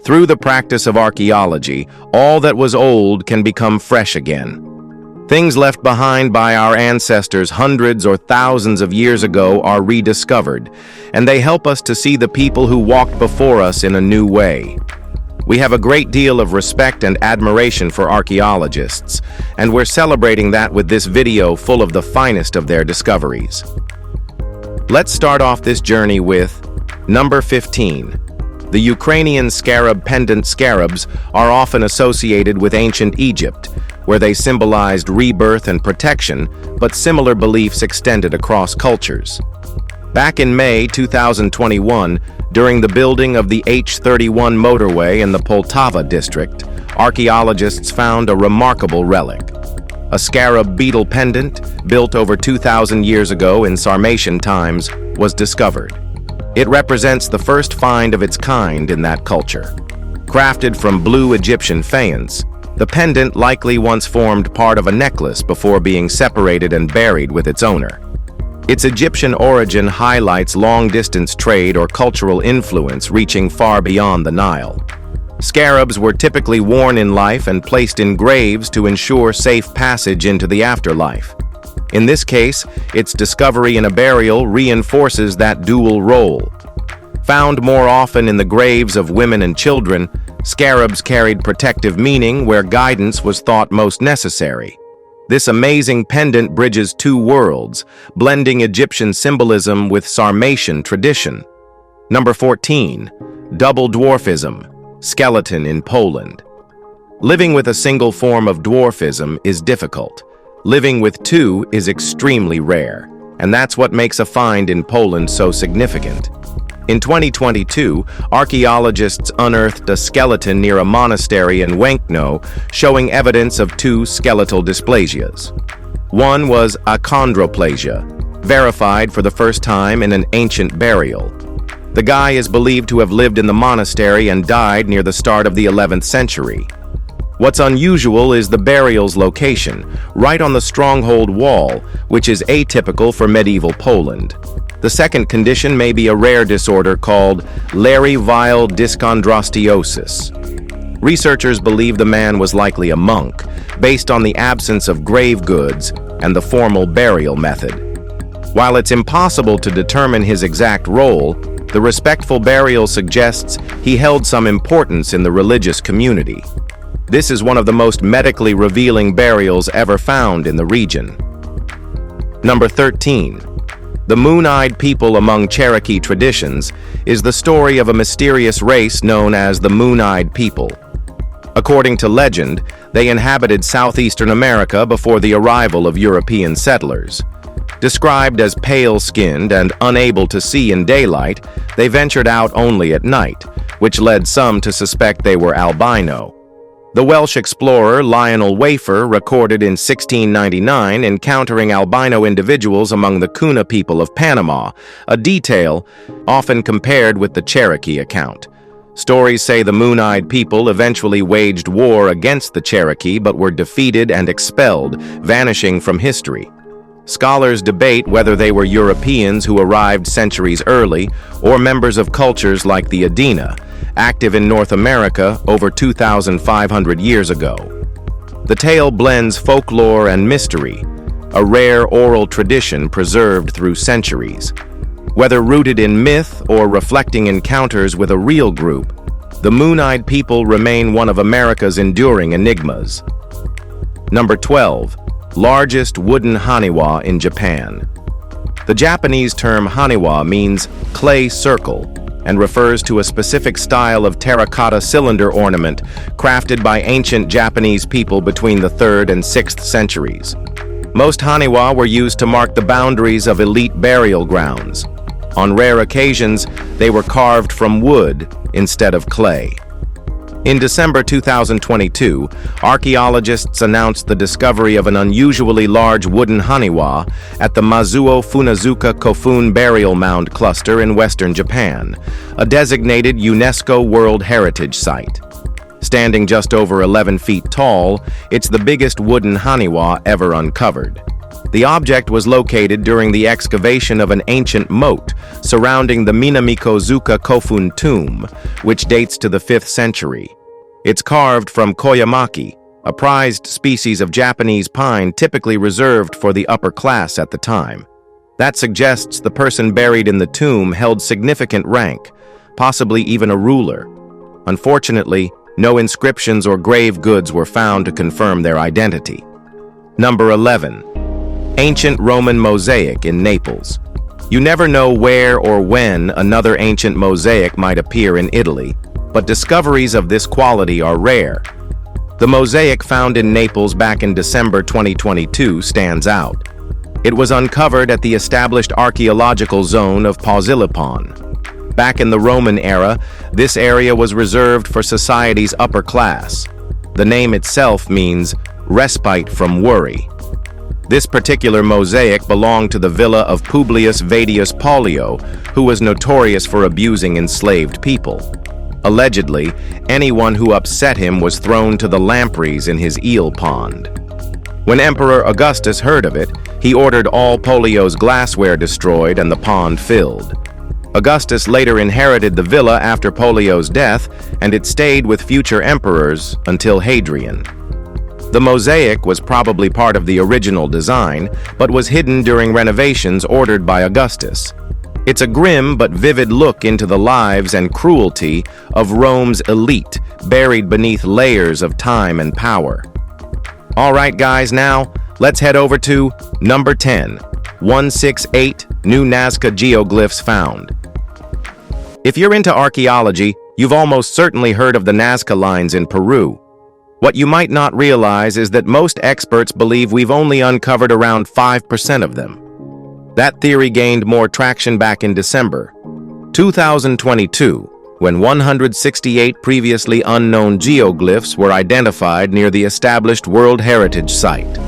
Through the practice of archaeology, all that was old can become fresh again. Things left behind by our ancestors hundreds or thousands of years ago are rediscovered, and they help us to see the people who walked before us in a new way. We have a great deal of respect and admiration for archaeologists, and we're celebrating that with this video full of the finest of their discoveries. Let's start off this journey with number 15. The Ukrainian Scarab pendant scarabs are often associated with ancient Egypt, where they symbolized rebirth and protection, but similar beliefs extended across cultures. Back in May 2021, during the building of the H31 motorway in the Poltava district, archaeologists found a remarkable relic. A scarab beetle pendant, built over 2,000 years ago in Sarmatian times, was discovered. It represents the first find of its kind in that culture. Crafted from blue Egyptian faience, the pendant likely once formed part of a necklace before being separated and buried with its owner. Its Egyptian origin highlights long-distance trade or cultural influence reaching far beyond the Nile. Scarabs were typically worn in life and placed in graves to ensure safe passage into the afterlife. In this case, its discovery in a burial reinforces that dual role. Found more often in the graves of women and children, scarabs carried protective meaning where guidance was thought most necessary. This amazing pendant bridges two worlds, blending Egyptian symbolism with Sarmatian tradition. Number 14. Double dwarfism, skeleton in Poland. Living with a single form of dwarfism is difficult. Living with two is extremely rare, and that's what makes a find in Poland so significant. In 2022, archaeologists unearthed a skeleton near a monastery in Łękno, showing evidence of two skeletal dysplasias. One was achondroplasia, verified for the first time in an ancient burial. The guy is believed to have lived in the monastery and died near the start of the 11th century. What's unusual is the burial's location, right on the stronghold wall, which is atypical for medieval Poland. The second condition may be a rare disorder called Léri-Weill dyschondrosteosis. Researchers believe the man was likely a monk, based on the absence of grave goods and the formal burial method. While it's impossible to determine his exact role, the respectful burial suggests he held some importance in the religious community. This is one of the most medically revealing burials ever found in the region. Number 13. The Mooneyed People among Cherokee traditions is the story of a mysterious race known as the Mooneyed People. According to legend, they inhabited southeastern America before the arrival of European settlers. Described as pale-skinned and unable to see in daylight, they ventured out only at night, which led some to suspect they were albino. The Welsh explorer Lionel Wafer recorded in 1699 encountering albino individuals among the Kuna people of Panama, a detail often compared with the Cherokee account. Stories say the Mooneyed people eventually waged war against the Cherokee but were defeated and expelled, vanishing from history. Scholars debate whether they were Europeans who arrived centuries early or members of cultures like the Adena, active in North America over 2,500 years ago. The tale blends folklore and mystery, a rare oral tradition preserved through centuries. Whether rooted in myth or reflecting encounters with a real group, the Mooneyed People remain one of America's enduring enigmas. Number 12. Largest wooden Haniwa in Japan. The Japanese term Haniwa means clay circle and refers to a specific style of terracotta cylinder ornament crafted by ancient Japanese people between the 3rd and 6th centuries. Most Haniwa were used to mark the boundaries of elite burial grounds. On rare occasions, they were carved from wood instead of clay. In December 2022, archaeologists announced the discovery of an unusually large wooden Haniwa at the Mazuo Funazuka Kofun Burial Mound Cluster in western Japan, a designated UNESCO World Heritage Site. Standing just over 11 feet tall, it's the biggest wooden Haniwa ever uncovered. The object was located during the excavation of an ancient moat surrounding the Minamikozuka Kofun tomb, which dates to the 5th century. It's carved from koyamaki, a prized species of Japanese pine typically reserved for the upper class at the time. That suggests the person buried in the tomb held significant rank, possibly even a ruler. Unfortunately, no inscriptions or grave goods were found to confirm their identity. Number 11. Ancient Roman mosaic in Naples. You never know where or when another ancient mosaic might appear in Italy, but discoveries of this quality are rare. The mosaic found in Naples back in December 2022 stands out. It was uncovered at the established archaeological zone of Posillipo. Back in the Roman era, this area was reserved for society's upper class. The name itself means respite from worry. This particular mosaic belonged to the villa of Publius Vedius Pollio, who was notorious for abusing enslaved people. Allegedly, anyone who upset him was thrown to the lampreys in his eel pond. When Emperor Augustus heard of it, he ordered all Pollio's glassware destroyed and the pond filled. Augustus later inherited the villa after Pollio's death, and it stayed with future emperors until Hadrian. The mosaic was probably part of the original design, but was hidden during renovations ordered by Augustus. It's a grim but vivid look into the lives and cruelty of Rome's elite, buried beneath layers of time and power. All right, guys, now let's head over to number 10, 168 new Nazca Geoglyphs found. If you're into archaeology, you've almost certainly heard of the Nazca lines in Peru. What you might not realize is that most experts believe we've only uncovered around 5% of them. That theory gained more traction back in December 2022, when 168 previously unknown geoglyphs were identified near the established World Heritage Site.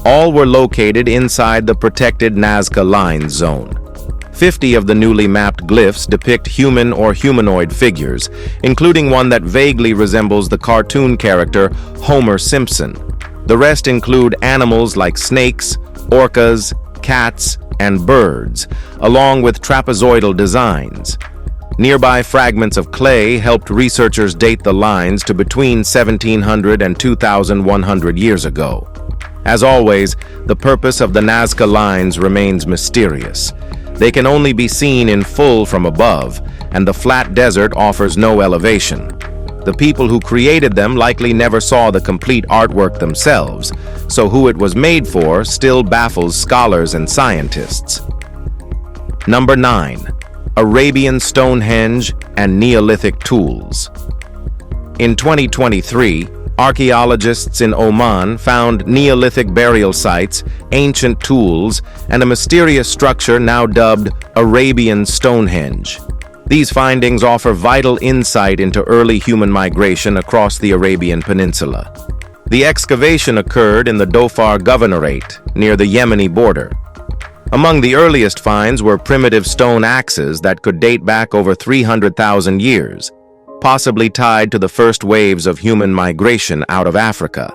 All were located inside the protected Nazca Lines zone. 50 of the newly mapped glyphs depict human or humanoid figures, including one that vaguely resembles the cartoon character Homer Simpson. The rest include animals like snakes, orcas, cats, and birds, along with trapezoidal designs. Nearby fragments of clay helped researchers date the lines to between 1700 and 2100 years ago. As always, the purpose of the Nazca lines remains mysterious. They can only be seen in full from above, and the flat desert offers no elevation. The people who created them likely never saw the complete artwork themselves, so who it was made for still baffles scholars and scientists. Number 9. Arabian Stonehenge and Neolithic tools. In 2023, archaeologists in Oman found Neolithic burial sites, ancient tools, and a mysterious structure now dubbed Arabian Stonehenge. These findings offer vital insight into early human migration across the Arabian Peninsula. The excavation occurred in the Dhofar Governorate, near the Yemeni border. Among the earliest finds were primitive stone axes that could date back over 300,000 years, possibly tied to the first waves of human migration out of Africa.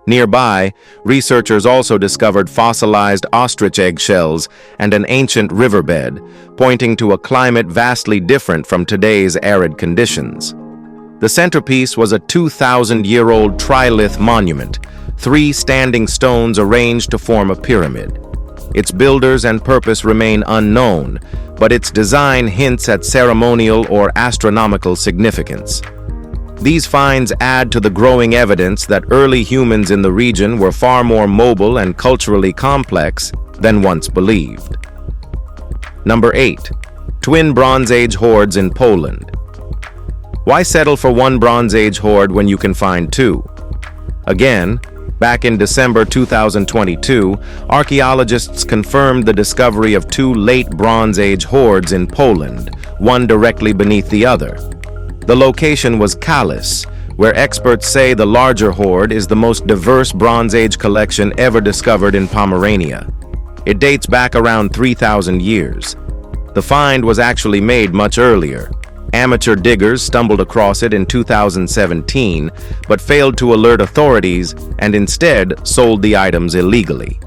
Nearby, researchers also discovered fossilized ostrich eggshells and an ancient riverbed, pointing to a climate vastly different from today's arid conditions. The centerpiece was a 2,000-year-old trilith monument, 3 standing stones arranged to form a pyramid. Its builders and purpose remain unknown, but its design hints at ceremonial or astronomical significance. These finds add to the growing evidence that early humans in the region were far more mobile and culturally complex than once believed. Number 8. Twin Bronze Age hordes in Poland. Why settle for one Bronze Age horde when you can find 2? Again, back in December 2022, archaeologists confirmed the discovery of 2 late Bronze Age hordes in Poland, one directly beneath the other. The location was Kalisz, where experts say the larger horde is the most diverse Bronze Age collection ever discovered in Pomerania. It dates back around 3,000 years. The find was actually made much earlier. Amateur diggers stumbled across it in 2017, but failed to alert authorities and instead sold the items illegally.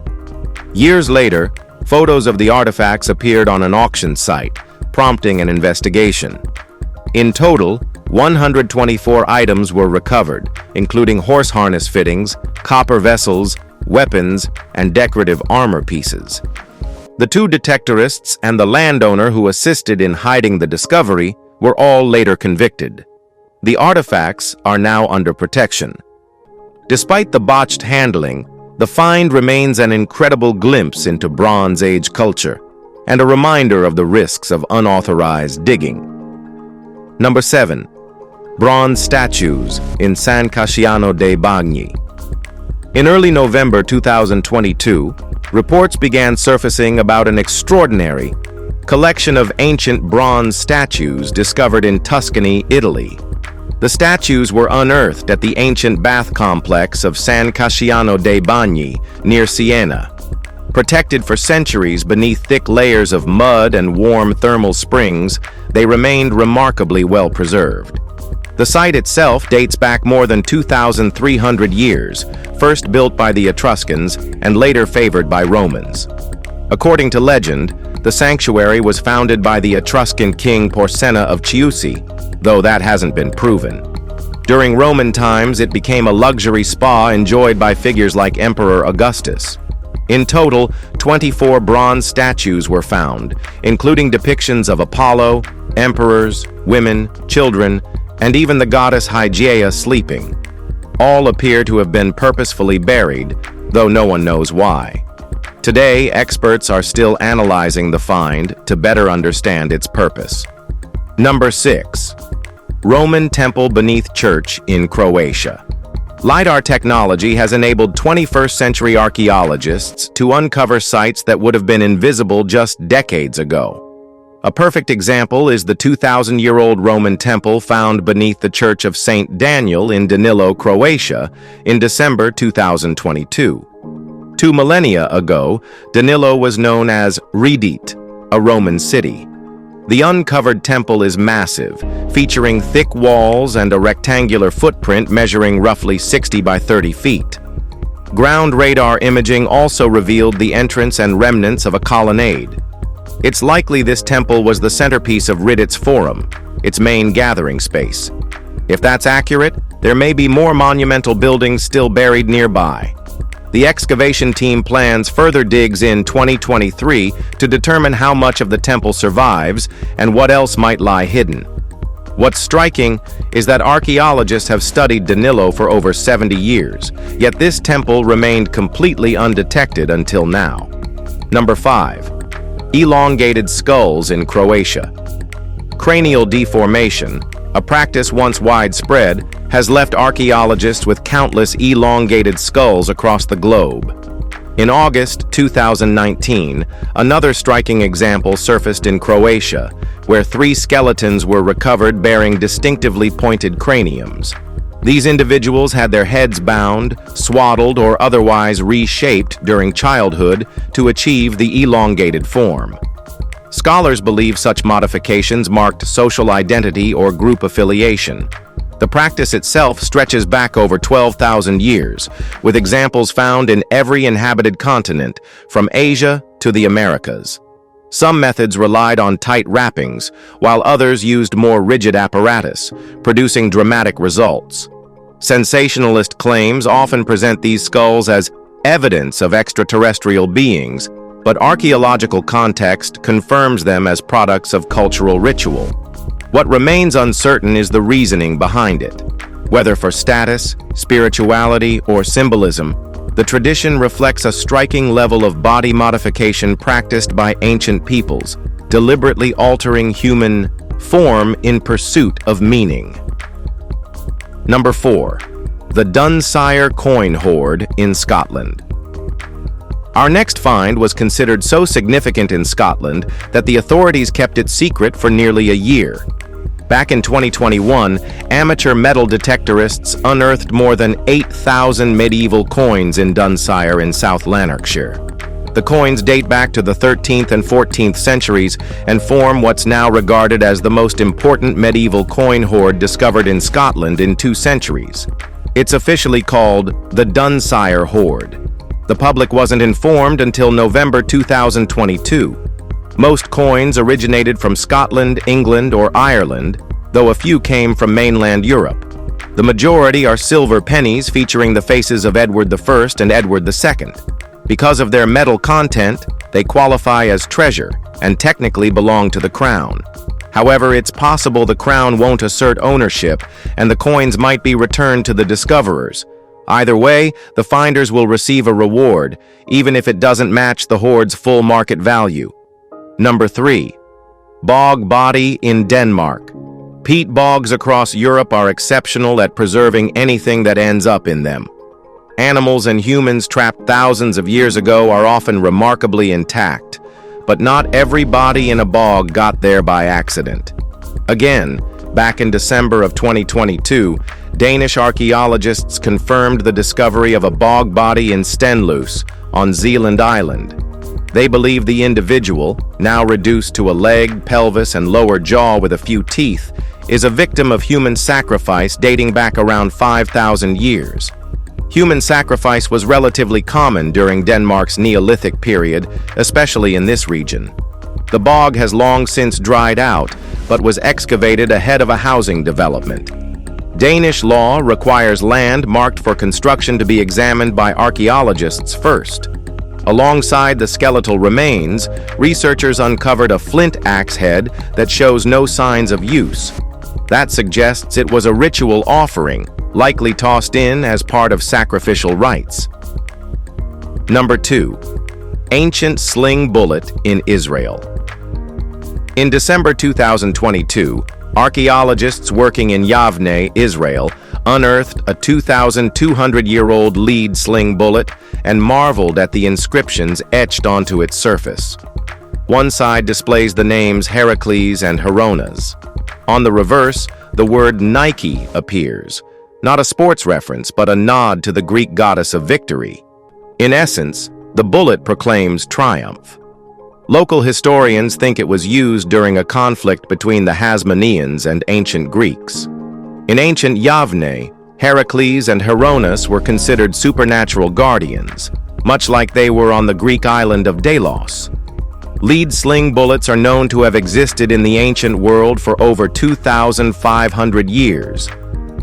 Years later, photos of the artifacts appeared on an auction site, prompting an investigation. In total, 124 items were recovered, including horse harness fittings, copper vessels, weapons, and decorative armor pieces. The two detectorists and the landowner who assisted in hiding the discovery were all later convicted. The artifacts are now under protection. Despite the botched handling, the find remains an incredible glimpse into Bronze Age culture and a reminder of the risks of unauthorized digging. Number 7. Bronze statues in San Casciano dei Bagni. In early November 2022, reports began surfacing about an extraordinary collection of ancient bronze statues discovered in Tuscany, Italy. The statues were unearthed at the ancient bath complex of San Casciano dei Bagni near Siena. Protected for centuries beneath thick layers of mud and warm thermal springs, they remained remarkably well preserved. The site itself dates back more than 2,300 years, first built by the Etruscans and later favored by Romans. According to legend, the sanctuary was founded by the Etruscan king Porsenna of Chiusi, though that hasn't been proven. During Roman times, it became a luxury spa enjoyed by figures like Emperor Augustus. In total, 24 bronze statues were found, including depictions of Apollo, emperors, women, children, and even the goddess Hygeia sleeping. All appear to have been purposefully buried, though no one knows why. Today, experts are still analyzing the find to better understand its purpose. Number 6. Roman temple beneath church in Croatia. LiDAR technology has enabled 21st-century archaeologists to uncover sites that would have been invisible just decades ago. A perfect example is the 2,000-year-old Roman temple found beneath the Church of St. Daniel in Danilo, Croatia, in December 2022. 2 millennia ago, Danilo was known as Redit, a Roman city. The uncovered temple is massive, featuring thick walls and a rectangular footprint measuring roughly 60 by 30 feet. Ground radar imaging also revealed the entrance and remnants of a colonnade. It's likely this temple was the centerpiece of Redit's Forum, its main gathering space. If that's accurate, there may be more monumental buildings still buried nearby. The excavation team plans further digs in 2023 to determine how much of the temple survives and what else might lie hidden. What's striking is that archaeologists have studied Danilo for over 70 years, yet this temple remained completely undetected until now. Number 5. Elongated skulls in Croatia. Cranial deformation, a practice once widespread, has left archaeologists with countless elongated skulls across the globe. In August 2019, another striking example surfaced in Croatia, where 3 skeletons were recovered bearing distinctively pointed craniums. These individuals had their heads bound, swaddled, or otherwise reshaped during childhood to achieve the elongated form. Scholars believe such modifications marked social identity or group affiliation. The practice itself stretches back over 12,000 years, with examples found in every inhabited continent, from Asia to the Americas. Some methods relied on tight wrappings, while others used more rigid apparatus, producing dramatic results. Sensationalist claims often present these skulls as evidence of extraterrestrial beings, but archaeological context confirms them as products of cultural ritual. What remains uncertain is the reasoning behind it. Whether for status, spirituality, or symbolism, the tradition reflects a striking level of body modification practiced by ancient peoples, deliberately altering human form in pursuit of meaning. Number 4. The Dunire coin hoard in Scotland. Our next find was considered so significant in Scotland that the authorities kept it secret for nearly a year. Back in 2021, amateur metal detectorists unearthed more than 8,000 medieval coins in Dunire in South Lanarkshire. The coins date back to the 13th and 14th centuries and form what's now regarded as the most important medieval coin hoard discovered in Scotland in 2 centuries. It's officially called the Dunire Horde. The public wasn't informed until November 2022. Most coins originated from Scotland, England, or Ireland, though a few came from mainland Europe. The majority are silver pennies featuring the faces of Edward I and Edward II. Because of their metal content, they qualify as treasure and technically belong to the crown. However, it's possible the crown won't assert ownership and the coins might be returned to the discoverers. Either way, the finders will receive a reward, even if it doesn't match the Horde's full market value. Number 3. Bog body in Denmark. Peat bogs across Europe are exceptional at preserving anything that ends up in them. Animals and humans trapped thousands of years ago are often remarkably intact, but not every body in a bog got there by accident. Again, back in December of 2022, Danish archaeologists confirmed the discovery of a bog body in Stenløse on Zealand Island. They believe the individual, now reduced to a leg, pelvis, and lower jaw with a few teeth, is a victim of human sacrifice dating back around 5,000 years. Human sacrifice was relatively common during Denmark's Neolithic period, especially in this region. The bog has long since dried out, but was excavated ahead of a housing development. Danish law requires land marked for construction to be examined by archaeologists first. Alongside the skeletal remains, researchers uncovered a flint axe head that shows no signs of use. That suggests it was a ritual offering, likely tossed in as part of sacrificial rites. Number 2. Ancient sling bullet in Israel. In December 2022, archaeologists working in Yavne, Israel, unearthed a 2,200-year-old lead sling bullet and marveled at the inscriptions etched onto its surface. One side displays the names Heracles and Hronas. On the reverse, the word Nike appears, not a sports reference, but a nod to the Greek goddess of victory. In essence, the bullet proclaims triumph. Local historians think it was used during a conflict between the Hasmoneans and ancient Greeks. In ancient Yavne, Heracles and Hronas were considered supernatural guardians, much like they were on the Greek island of Delos. Lead sling bullets are known to have existed in the ancient world for over 2,500 years,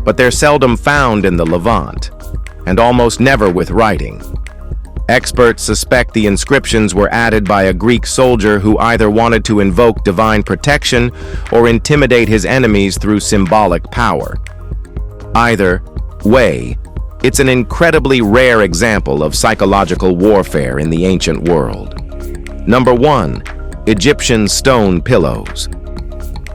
but they're seldom found in the Levant, and almost never with writing. Experts suspect the inscriptions were added by a Greek soldier who either wanted to invoke divine protection or intimidate his enemies through symbolic power. Either way, it's an incredibly rare example of psychological warfare in the ancient world. Number 1. Egyptian stone pillows.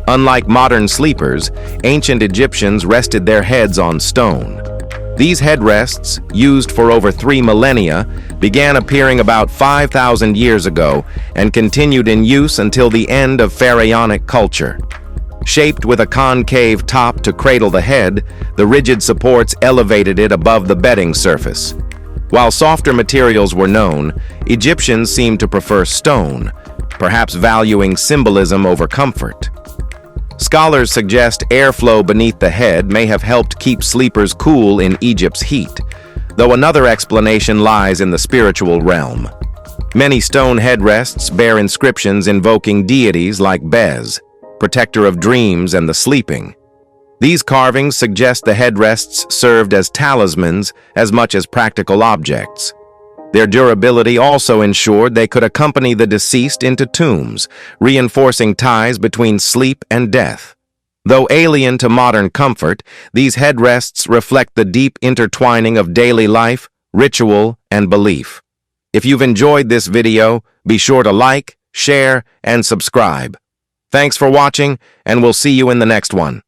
Unlike modern sleepers, ancient Egyptians rested their heads on stone. These headrests, used for over 3 millennia, began appearing about 5,000 years ago and continued in use until the end of pharaonic culture. Shaped with a concave top to cradle the head, the rigid supports elevated it above the bedding surface. While softer materials were known, Egyptians seemed to prefer stone, perhaps valuing symbolism over comfort. Scholars suggest airflow beneath the head may have helped keep sleepers cool in Egypt's heat, though another explanation lies in the spiritual realm. Many stone headrests bear inscriptions invoking deities like Bez, protector of dreams and the sleeping. These carvings suggest the headrests served as talismans as much as practical objects. Their durability also ensured they could accompany the deceased into tombs, reinforcing ties between sleep and death. Though alien to modern comfort, these headrests reflect the deep intertwining of daily life, ritual, and belief. If you've enjoyed this video, be sure to like, share, and subscribe. Thanks for watching, and we'll see you in the next one.